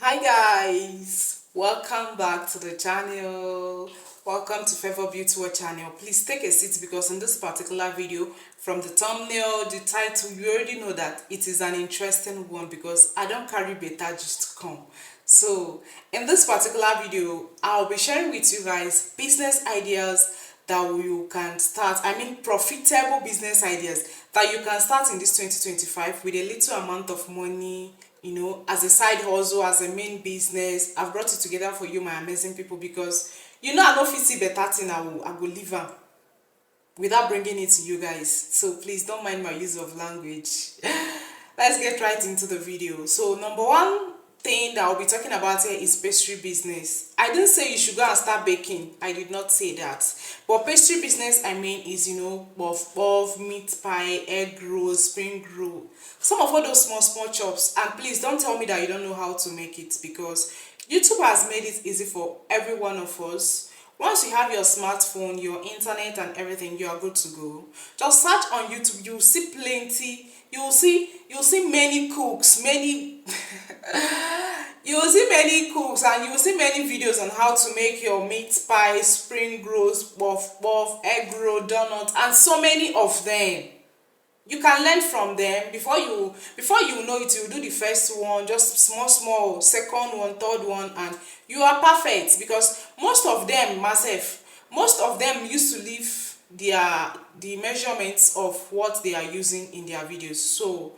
Hi guys, welcome back to the channel. Welcome to Favor Beauty World channel. Please take a seat because in this particular video, from the thumbnail, the title, you already know that it is an interesting one because I don't carry better just come. So in this particular video, I'll be sharing with you guys business ideas that you can start. Profitable business ideas that you can start in this 2025 with a little amount of money, as a side hustle, as a main business. I've brought it together for you, my amazing people, because I don't fit see better thing. I go leave am without bringing it to you guys. So please don't mind my use of language. Let's get right into the video. So number one thing that I'll be talking about here is pastry business. I didn't say you should go and start baking. I did not say that. But pastry business, is, puff, meat pie, egg roll, spring roll. Some of all those small chops. And please don't tell me that you don't know how to make it, because YouTube has made it easy for every one of us. Once you have your smartphone, your internet and everything, you are good to go. Just search on YouTube, you'll see plenty. You'll see many cooks, many you will see many cooks, and you will see many videos on how to make your meat pie, spring rolls, puff, egg roll, donut, and so many of them. You can learn from them. Before you know it, you do the first one, just small, second one, third one, and you are perfect, because most of them used to leave the measurements of what they are using in their videos. So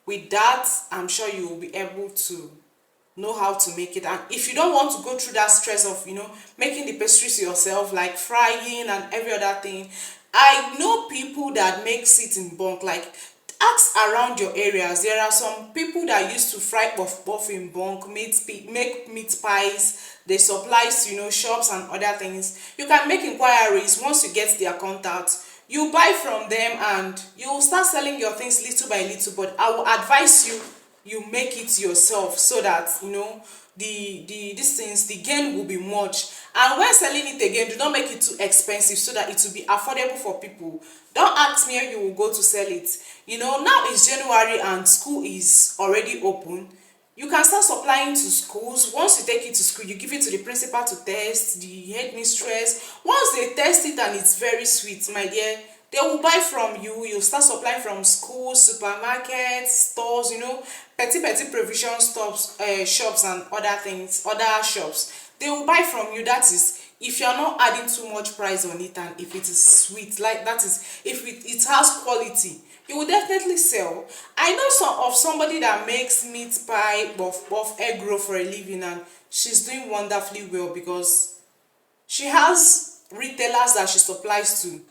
with that, I'm sure you will be able to know how to make it. And if you don't want to go through that stress of making the pastries yourself, like frying and every other thing, I know people that makes it in bulk. Like, ask around your areas. There are some people that used to fry puff in bulk, make meat pies. They supply to shops and other things. You can make inquiries. Once you get their contact, you buy from them and you will start selling your things little by little. But I will advise you make it yourself, so that the gain will be much. And when selling it again, do not make it too expensive, so that it will be affordable for people. Don't ask me how you will go to sell it. Now it's January and school is already open. You can start supplying to schools. Once you take it to school, you give it to the principal to test, the headmistress. Once they test it and it's very sweet, my dear, they will buy from you. You start supplying from schools, supermarkets, stores, petty provision stores, shops and other things, other shops. They will buy from you. That is, if you are not adding too much price on it, and if it is sweet, like that is, if it has quality, you will definitely sell. I know somebody that makes meat pie, buff, egg roll for a living, and she's doing wonderfully well, because she has retailers that she supplies to.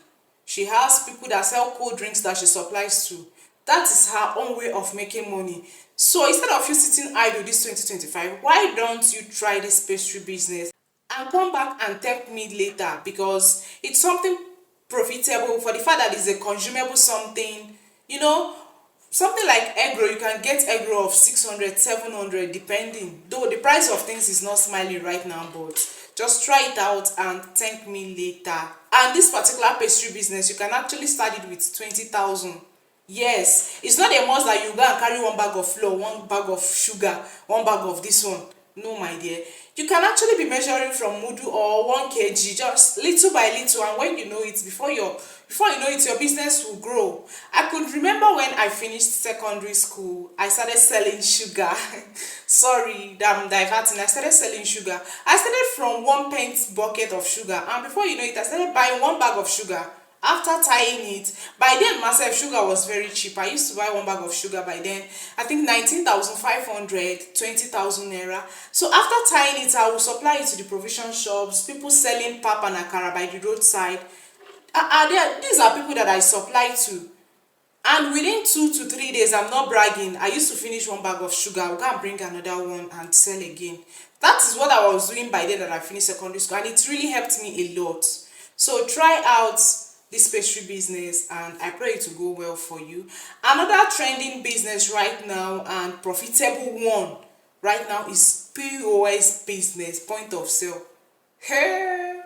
She has people that sell cold drinks that she supplies to. That is her own way of making money. So instead of you sitting idle this 2025, why don't you try this pastry business and come back and thank me later? Because it's something profitable, for the fact that it's a consumable something. Something like egg roll, you can get egg roll of 600, 700, depending. Though the price of things is not smiling right now, but just try it out and thank me later. And this particular pastry business, you can actually start it with 20,000. Yes, it's not a must that you go and carry one bag of flour, one bag of sugar, one bag of this one. No, my dear. You can actually be measuring from mudu or 1 kg, just little by little, and when you know it, before you know it, your business will grow. I could remember when I finished secondary school, I started selling sugar. Sorry that I'm diverting. I started selling sugar. I started from 1 pint bucket of sugar, and before you know it, I started buying one bag of sugar. After tying it, by then myself, sugar was very cheap. I used to buy one bag of sugar by then, I think 19,500, 20,000 naira. So after tying it, I will supply it to the provision shops, people selling pap and akara by the roadside. These are people that I supply to. And within 2 to 3 days, I'm not bragging, I used to finish one bag of sugar. I'll go and bring another one and sell again. That is what I was doing by then that I finished secondary school, and it really helped me a lot. So try out this pastry business, and I pray it to go well for you. Another trending business right now, and profitable one right now, is POS business, point of sale. Hey,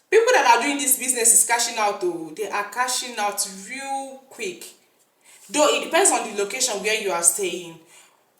people that are doing this business is cashing out. Oh, they are cashing out real quick. Though it depends on the location where you are staying.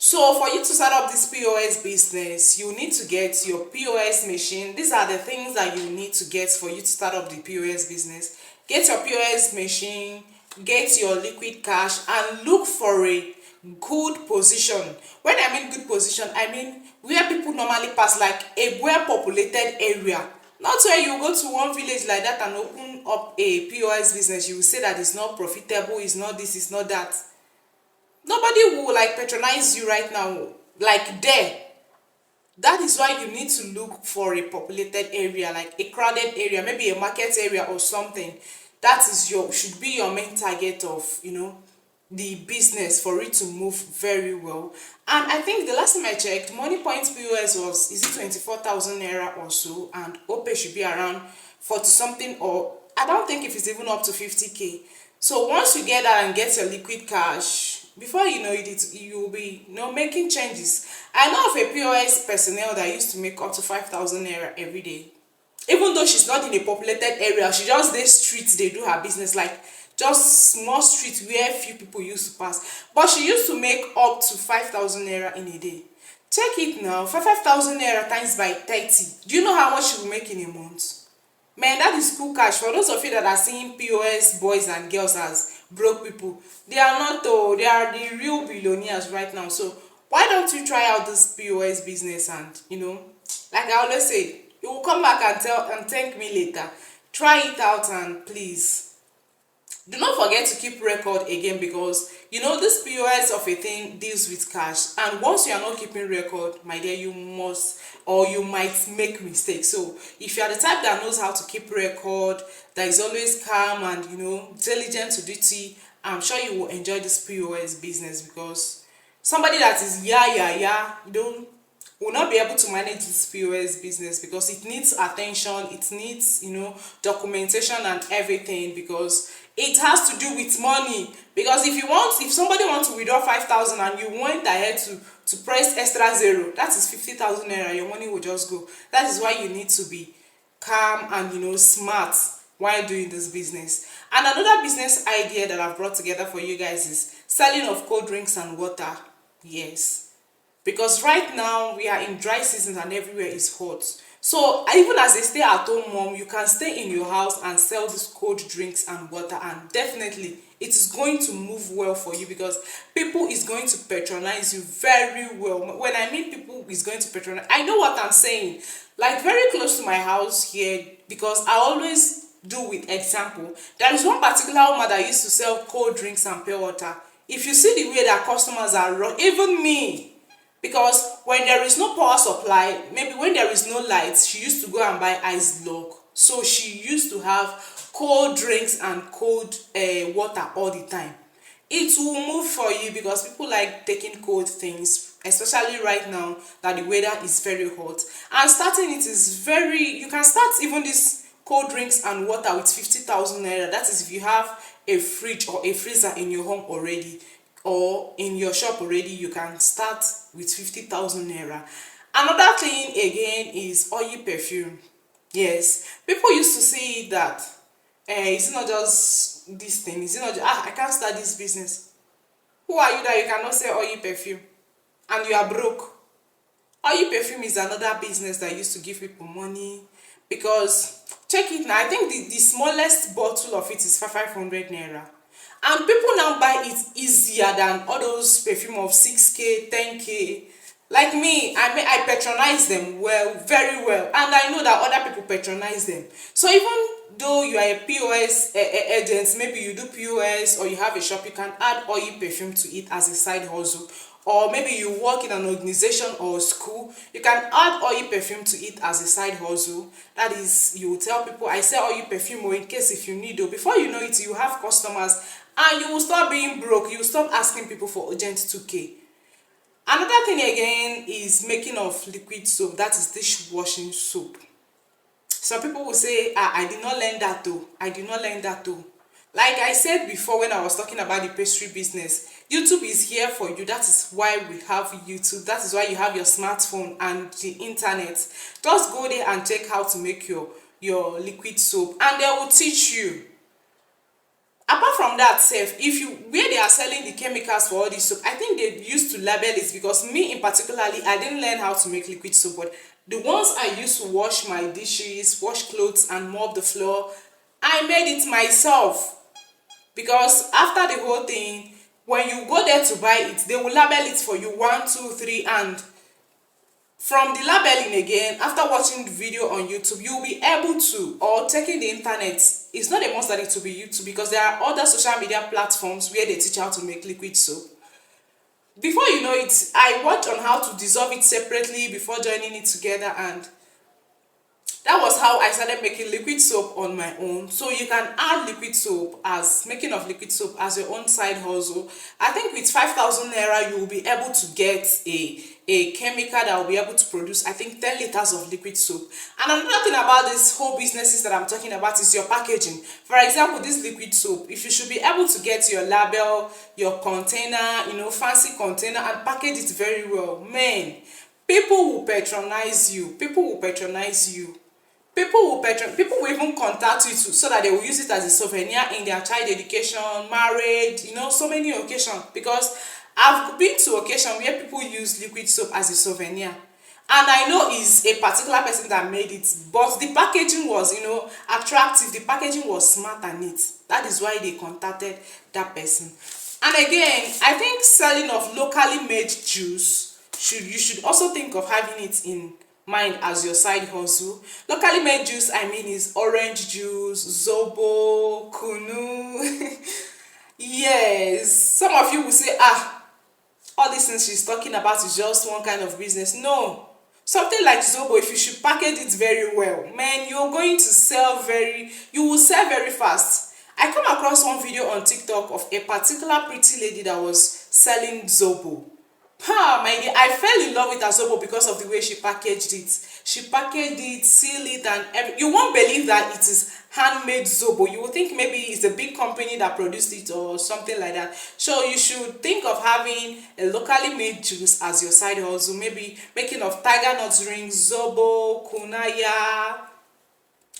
So for you to start up this POS business, you need to get your POS machine. These are the things that you need to get for you to start up the POS business. Get your POS machine, get your liquid cash, and look for a good position. When I mean good position, I mean where people normally pass, like a well populated area. Not where you go to one village like that and open up a POS business, you will say that it's not profitable, it's not this, it's not that. Nobody will like patronize you right now like there. That is why you need to look for a populated area, like a crowded area, maybe a market area or something. That is your should be your main target of, the business, for it to move very well. And I think the last time I checked, Money Point POS was, is it 24,000 naira or so, and OPE should be around 40 something, or I don't think if it's even up to 50k. So once you get that and get your liquid cash, before you know it, you will be, making changes. I know of a POS personnel that used to make up to 5,000 naira every day. Even though she's not in a populated area, she just dey street dey do her business, like just small street where few people used to pass, but she used to make up to 5,000 naira in a day. Check it now, 5,000 naira times by 30, do you know how much she will make in a month? Man, that is cool cash. For those of you that are seeing POS boys and girls as broke people, they are not though. They are the real billionaires right now. So why don't you try out this POS business, and like I always say, you will come back and thank me later. Try it out, and please do not forget to keep record again, because this POS of a thing deals with cash, and once you are not keeping record, my dear, you must, or you might make mistakes. So if you are the type that knows how to keep record, that is always calm and diligent to duty, I'm sure you will enjoy this POS business, because somebody that is you don't will not be able to manage this POS business, because it needs attention, it needs documentation and everything, because it has to do with money. Because if somebody wants to withdraw 5,000 and you went ahead to press extra zero, that is 50,000 naira, your money will just go. That is why you need to be calm and smart while doing this business. And another business idea that I've brought together for you guys is selling of cold drinks and water. Yes, because right now we are in dry season and everywhere is hot. So even as a stay-at-home mom, you can stay in your house and sell these cold drinks and water, and definitely it is going to move well for you, because people is going to patronize you very well. When I mean people is going to patronize, I know what I'm saying. Like very close to my house here, because I always do with example. There is one particular woman that used to sell cold drinks and pure water. If you see the way that customers are run, even me, because when there is no power supply, maybe when there is no light, she used to go and buy ice block. So she used to have cold drinks and cold water all the time. It will move for you, because people like taking cold things, especially right now that the weather is very hot. And starting it is you can start even this cold drinks and water with 50,000 naira. That is if you have a fridge or a freezer in your home already, or in your shop already, you can start with 50,000 naira. Another thing again is oil perfume. Yes, people used to say that it's not just this thing, it's not just, I can't start this business. Who are you that you cannot sell oil perfume and you are broke? Oil perfume is another business that used to give people money, because check it now, I think the smallest bottle of it is 500 naira. And people now buy it easier than all those perfume of 6k, 10k. Like me, I patronize them very well, and I know that other people patronize them. So even though you are a POS agent, maybe you do POS or you have a shop, you can add oil perfume to it as a side hustle. Or maybe you work in an organization or school, you can add oil perfume to it as a side hustle. That is, you will tell people, I sell oil perfume, or in case if you need, or before you know it, you have customers, and you will stop being broke. You will stop asking people for urgent 2k. Another thing again is making of liquid soap, that is dishwashing soap. Some people will say, I did not learn that though, I did not learn that though. Like I said before when I was talking about the pastry business, YouTube is here for you. That is why we have YouTube. That is why you have your smartphone and the internet. Just go there and check how to make your liquid soap, and they will teach you. Apart from that sef, if you where they are selling the chemicals for all this soap, I think they used to label it, because me in particularly, I didn't learn how to make liquid soap, but the ones I used to wash my dishes, wash clothes and mop the floor, I made it myself. Because after the whole thing, when you go there to buy it, they will label it for you, 1 2 3, and from the labeling again, after watching the video on YouTube, you'll be able to, or taking the internet, it's not a must that it will be YouTube, because there are other social media platforms where they teach how to make liquid soap. Before you know it, I watched on how to dissolve it separately before joining it together, and that was how I started making liquid soap on my own. So you can add liquid soap, as making of liquid soap, as your own side hustle. I think with 5,000 naira you will be able to get a chemical that will be able to produce, I think, 10 liters of liquid soap. And another thing about this whole businesses that I'm talking about is your packaging. For example, this liquid soap, if you should be able to get your label, your container, fancy container, and package it very well, man, people will patronize you. People will even contact you too, so that they will use it as a souvenir in their child education, marriage, so many occasions. Because I've been to occasion where people use liquid soap as a souvenir, and I know it's a particular person that made it, but the packaging was, attractive. The packaging was smart and neat. That is why they contacted that person. And again, I think selling of locally made juice, you should also think of having it in mind as your side hustle. Locally made juice, I mean, is orange juice, zobo, kunu. Yes, some of you will say, all these things she's talking about is just one kind of business. No, something like zobo, if you should package it very well, man, you will sell very fast. I come across one video on TikTok of a particular pretty lady that was selling zobo. My dear, I fell in love with her zobo because of the way she packaged it. She packaged it, sealed it, and you won't believe that it is handmade zobo. You will think maybe it's a big company that produced it or something like that. So you should think of having a locally made juice as your side hustle. Maybe making of tiger nuts rings, zobo, kunaya,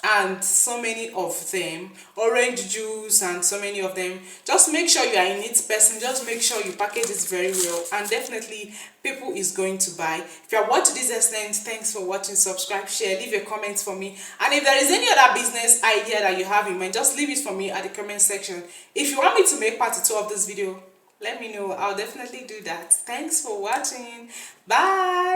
and so many of them, orange juice, and so many of them. Just make sure you are a neat person. Just make sure you package it very well, and definitely people is going to buy. If you are watching this extent, thanks for watching. Subscribe, share, leave a comment for me, and if there is any other business idea that you have in mind, just leave it for me at the comment section. If you want me to make part 2 of this video, let me know. I'll definitely do that. Thanks for watching. Bye.